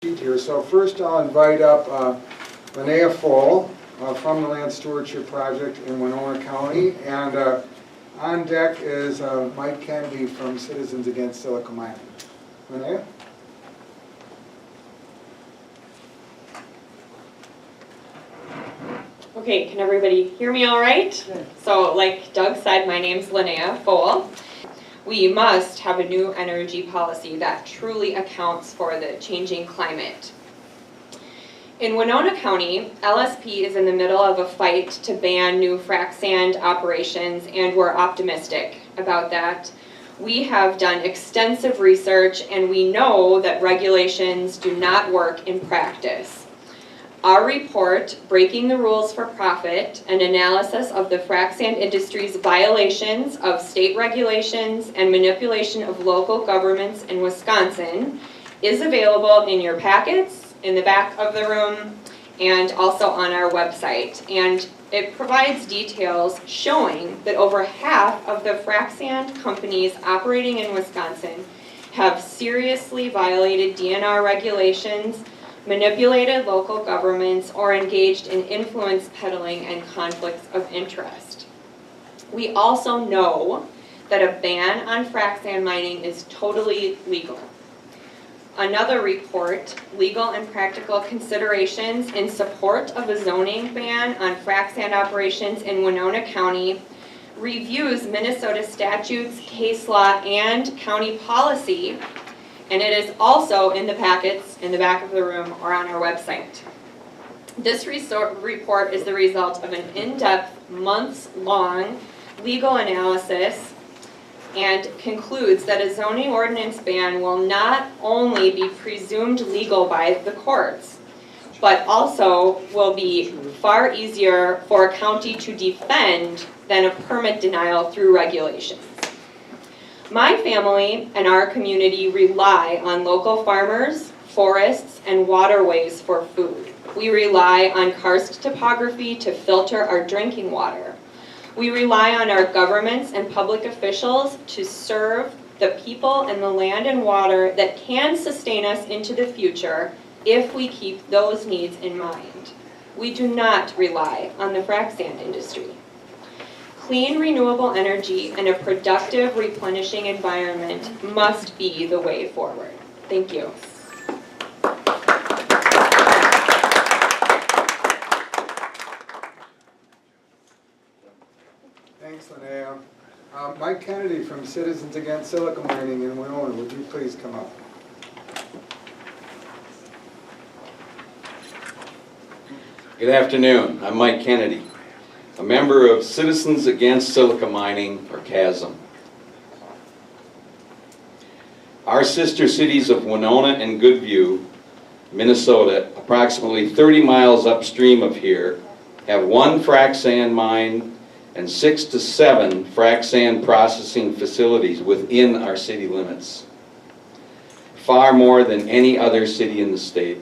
Here. So first I'll invite up Linnea Fall from the Land Stewardship Project in Winona County, and on deck is Mike Kennedy from Citizens Against Silica Mining. Linnea? Okay, can everybody hear me all right? Sure. So like Doug said, my name's Linnea Fall. We must have a new energy policy that truly accounts for the changing climate. In Winona County, LSP is in the middle of a fight to ban new frac sand operations, and we're optimistic about that. We have done extensive research, and we know that regulations do not work in practice. Our report, Breaking the Rules for Profit, an analysis of the frac sand industry's violations of state regulations and manipulation of local governments in Wisconsin, is available in your packets, in the back of the room, and also on our website. And it provides details showing that over half of the frac sand companies operating in Wisconsin have seriously violated DNR regulations, manipulated local governments, or engaged in influence peddling and conflicts of interest. We also know that a ban on frac sand mining is totally legal. Another report, Legal and Practical Considerations in Support of a Zoning Ban on Frac Sand Operations in Winona County, reviews Minnesota statutes, case law, and county policy, and it is also in the packets in the back of the room or on our website. This report is the result of an in-depth, months-long legal analysis and concludes that a zoning ordinance ban will not only be presumed legal by the courts, but also will be far easier for a county to defend than a permit denial through regulations. My family and our community rely on local farmers, forests, and waterways for food. We rely on karst topography to filter our drinking water. We rely on our governments and public officials to serve the people and the land and water that can sustain us into the future if we keep those needs in mind. We do not rely on the frac sand industry. Clean, renewable energy and a productive, replenishing environment must be the way forward. Thank you. Thanks, Linnea. Mike Kennedy from Citizens Against Silica Mining in Winona, would you please come up? Good afternoon. I'm Mike Kennedy, a member of Citizens Against Silica Mining, or CASM. Our sister cities of Winona and Goodview, Minnesota, approximately 30 miles upstream of here, have one frac sand mine and 6 to 7 frac sand processing facilities within our city limits, far more than any other city in the state.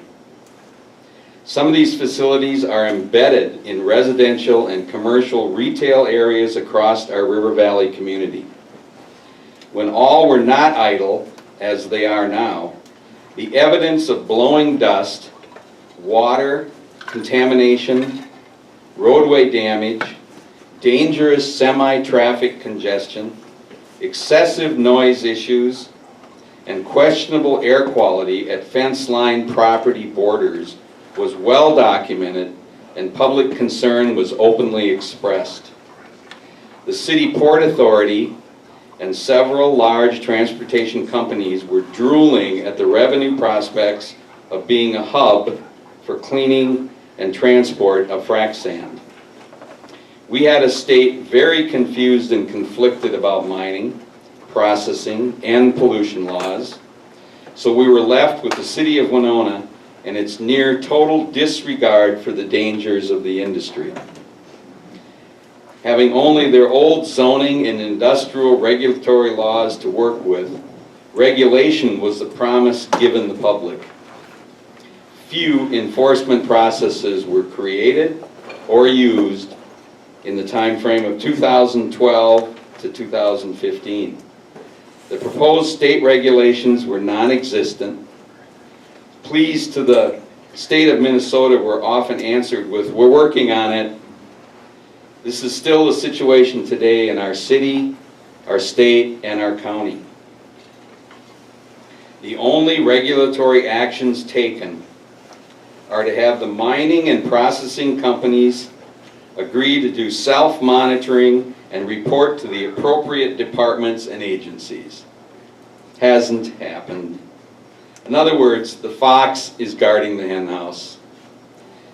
Some of these facilities are embedded in residential and commercial retail areas across our River Valley community. When all were not idle, as they are now, the evidence of blowing dust, water contamination, roadway damage, dangerous semi-traffic congestion, excessive noise issues, and questionable air quality at fence-line property borders was well documented, and public concern was openly expressed. The City Port Authority and several large transportation companies were drooling at the revenue prospects of being a hub for cleaning and transport of frac sand. We had a state very confused and conflicted about mining, processing, and pollution laws, so we were left with the city of Winona and its near total disregard for the dangers of the industry. Having only their old zoning and industrial regulatory laws to work with, regulation was the promise given the public. Few enforcement processes were created or used in the time frame of 2012 to 2015. The proposed state regulations were non-existent. pleas to the state of Minnesota were often answered with, "We're working on it." This is still the situation today in our city, our state, and our county. The only regulatory actions taken are to have the mining and processing companies agree to do self-monitoring and report to the appropriate departments and agencies. Hasn't happened. In other words, the fox is guarding the henhouse.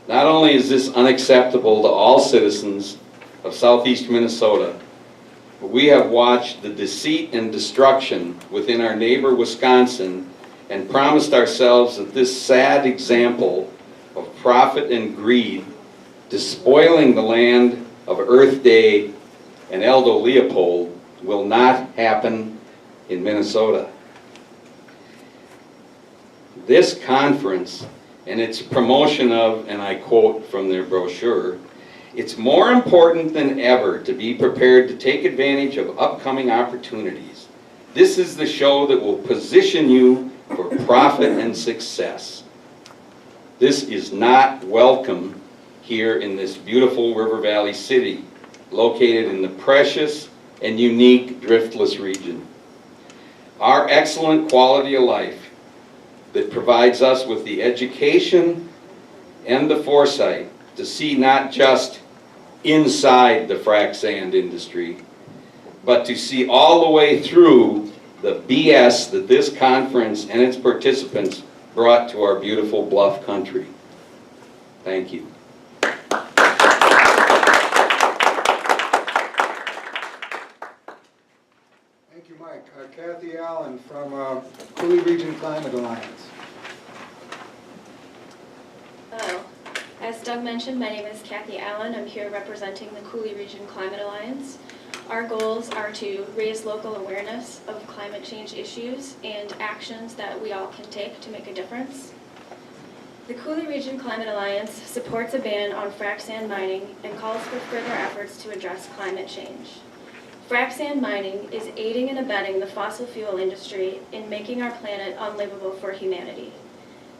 Not only is this unacceptable to all citizens of southeast Minnesota, but we have watched the deceit and destruction within our neighbor Wisconsin and promised ourselves that this sad example of profit and greed, despoiling the land of Earth Day and Aldo Leopold, will not happen in Minnesota. This conference and its promotion of, and I quote from their brochure, "It's more important than ever to be prepared to take advantage of upcoming opportunities. This is the show that will position you for profit and success." This is not welcome here in this beautiful River Valley city, located in the precious and unique Driftless region. Our excellent quality of life that provides us with the education and the foresight to see not just inside the frac sand industry, but to see all the way through the BS that this conference and its participants brought to our beautiful bluff country. Thank you. Thank you, Mike. Kathy Allen from Coulee Region Climate Alliance. Hello. As Doug mentioned, my name is Kathy Allen. I'm here representing the Coulee Region Climate Alliance. Our goals are to raise local awareness of climate change issues and actions that we all can take to make a difference. The Coulee Region Climate Alliance supports a ban on frac sand mining and calls for further efforts to address climate change. Frac sand mining is aiding and abetting the fossil fuel industry in making our planet unlivable for humanity.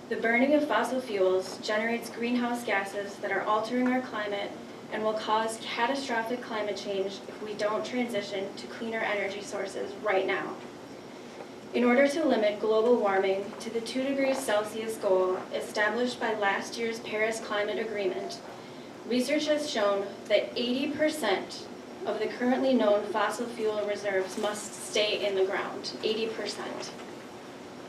The burning of fossil fuels generates greenhouse gases that are altering our climate and will cause catastrophic climate change if we don't transition to cleaner energy sources right now. In order to limit global warming to the 2 degrees Celsius goal established by last year's Paris Climate Agreement, research has shown that 80% of the currently known fossil fuel reserves must stay in the ground, 80%.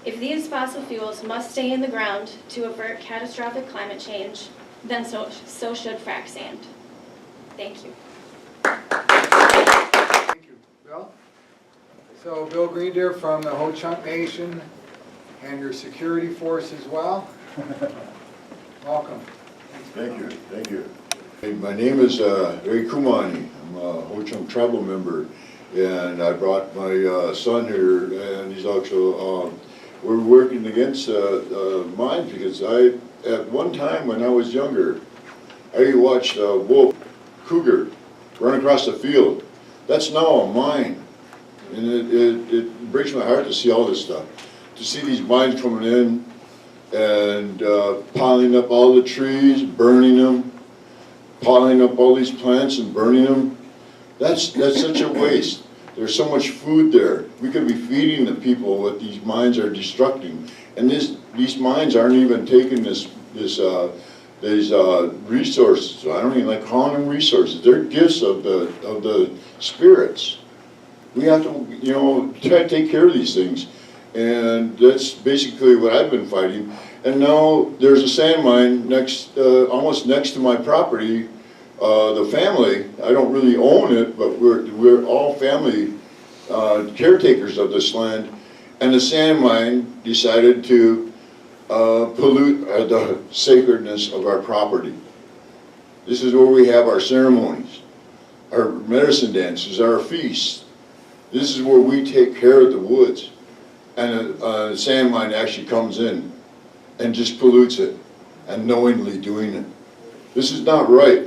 If these fossil fuels must stay in the ground to avert catastrophic climate change, then so should frac sand. Thank you. Thank you. Bill? So Bill Greendeer from the HoChunk Nation and your security force as well. Welcome. Thank you, thank you. Hey, my name is Ray Kumani. I'm a HoChunk tribal member, and I brought my son here, and he's also, we're working against mines because at one time when I was younger, I watched a wolf, cougar, run across the field. That's now a mine, and it breaks my heart to see all this stuff. To see these mines coming in and piling up all the trees, burning them, piling up all these plants and burning them. That's such a waste. There's so much food there. We could be feeding the people what these mines are destructing. And these mines aren't even taking these resources. I don't even like calling them resources. They're gifts of the spirits. We have to, try to take care of these things. And that's basically what I've been fighting. And now there's a sand mine almost next to my property. The family, I don't really own it, but we're all family caretakers of this land. And the sand mine decided to pollute the sacredness of our property. This is where we have our ceremonies, our medicine dances, our feasts. This is where we take care of the woods. And a sand mine actually comes in and just pollutes it, and knowingly doing it. This is not right.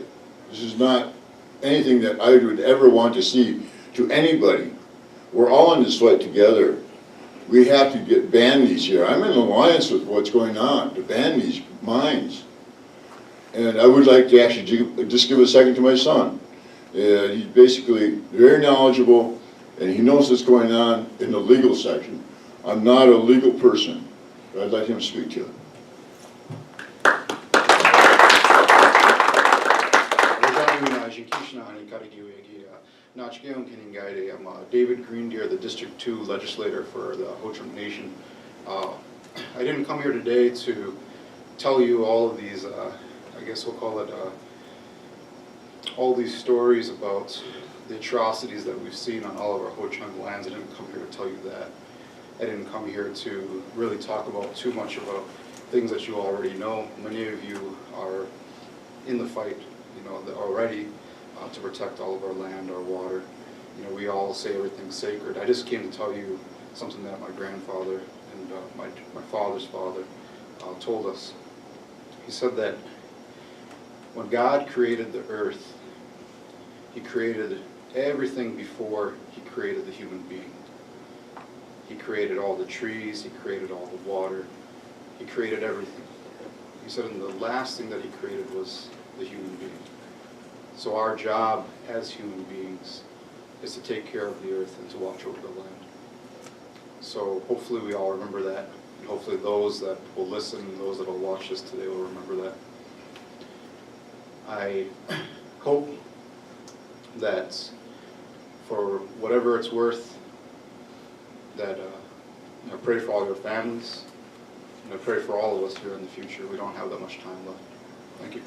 This is not anything that I would ever want to see to anybody. We're all in this fight together. We have to ban these here. I'm in alliance with what's going on, to ban these mines. And I would like to actually just give a second to my son. He's basically very knowledgeable, and he knows what's going on in the legal section. I'm not a legal person, but I'd let him speak to it. I'm David Greendeer, the District 2 legislator for the HoChunk Nation. I didn't come here today to tell you all of these, I guess we'll call it, all these stories about the atrocities that we've seen on all of our HoChunk lands. I didn't come here to tell you that. I didn't come here to really talk about too much about things that you already know. Many of you are in the fight, already to protect all of our land, our water. We all say everything's sacred. I just came to tell you something that my grandfather and my father's father told us. He said that when God created the earth, He created everything before He created the human being. He created all the trees, He created all the water, He created everything. He said, and the last thing that He created was the human being. So our job as human beings is to take care of the earth and to watch over the land. So hopefully we all remember that, and hopefully those that will listen and those that will watch this today will remember that. I hope that for whatever it's worth, that I pray for all your families, and I pray for all of us here in the future. We don't have that much time left. Thank you.